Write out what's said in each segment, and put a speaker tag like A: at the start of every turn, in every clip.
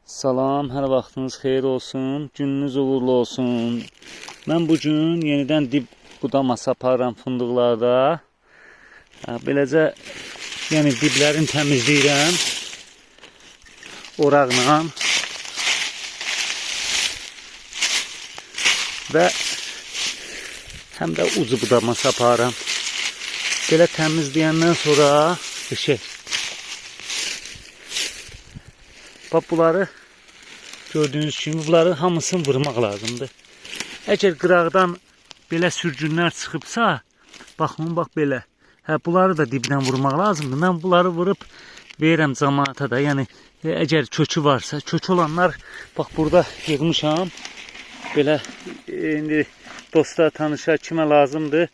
A: Salam, hər vaxtınız xeyir olsun, gününüz uğurlu olsun. Mən bugün yenidən dib budaması aparıram fındıqlarda. Beləcə, yəni diblərini təmizləyirəm oraqla və həm də ucu budaması aparıram. Belə təmizləyəndən sonra bax, bunları gördüyünüz kimi bunları hamısını vurmaq lazımdır. Əgər qıraqdan belə sürgünlər çıxıbsa, baxın, bax belə. Bunları da dibdən vurmaq lazımdır. Mən bunları vurub verirəm cəmaata da. Yəni, əgər kökü varsa, kökü olanlar, bax, burada yığmışam. Belə, indi dostlar, tanışlar kimə lazımdır,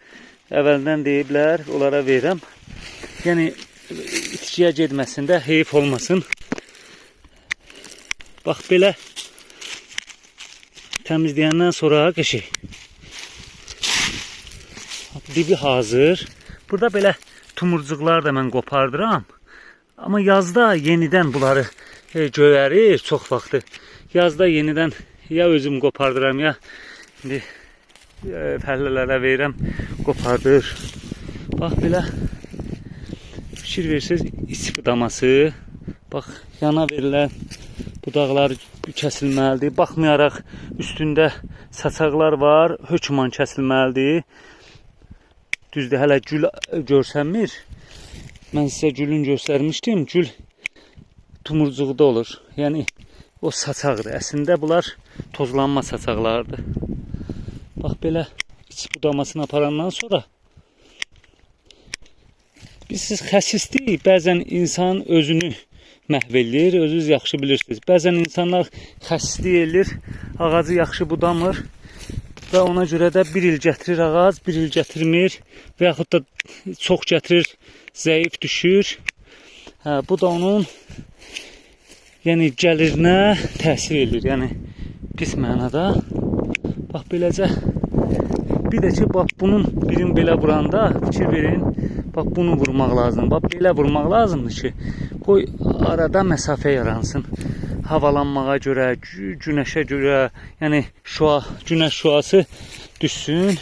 A: əvvəldən deyiblər, onlara verirəm. Yəni, itkiyə getməsin də, heyif olmasın. Bax, belə təmizləyəndən sonra dibi hazır. Burada belə tumurcuqlar da mən qopardıram. Amma yazda yenidən bunları göyərir çox vaxtı. Yazda yenidən ya özüm qopardıram, ya indi fəhlələrə verirəm, qopardır. Bax, belə fikir versiniz, iç budaması. Bax, yana verilən budaqlar kəsilməlidir. Baxmayaraq üstündə saçaqlar var, hökman kəsilməlidir. Düzdür, hələ gül görsənmir. Mən sizə gülün göstərmişdim. Gül tumurcuqda olur. Yəni, o saçaqdır. Əslində bunlar tozlanma saçaqlardır. Bax, belə iç budamasını aparandan sonra siz xəsislik, bəzən insan özünü məhv edir, özünüz yaxşı bilirsiniz. Bəzən insanlar xəsislik edir, ağacı yaxşı budamır və ona görə də bir il gətirir ağac, bir il gətirmir və yaxud da çox gətirir, zəif düşür. Bu da onun gəlirinə təsir edir, yəni pis mənada. Bax, beləcə bir də ki, bax, bunun birini belə vuranda fikir verin, bax, bunu vurmaq lazım. Bax, belə vurmaq lazımdır ki, qoy arada məsafə yaransın. Havalanmağa görə, günəşə görə, yəni günəş şüası düşsün,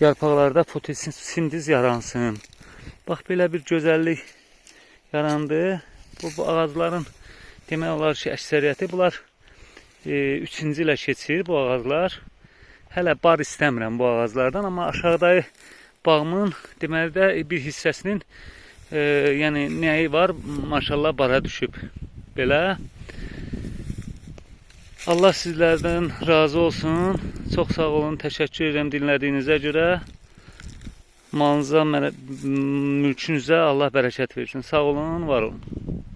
A: yarpaqlarda fotosintiz yaransın. Bax, belə bir gözəllik yarandı. Bu ağacların demək olar ki, əksəriyyəti bunlar 3-cü ilə keçir bu ağaclar. Hələ bar istəmirəm bu ağaclardan, amma aşağıdayı bağımın deməli də bir hissəsinin yəni nəyi var, maşallah bara düşüb. Belə. Allah sizlərdən razı olsun. Çox sağ olun, təşəkkür edirəm dinlədiyinizə görə. Malınıza, mülkünüzə Allah bərəkət versin. Sağ olun, var olun.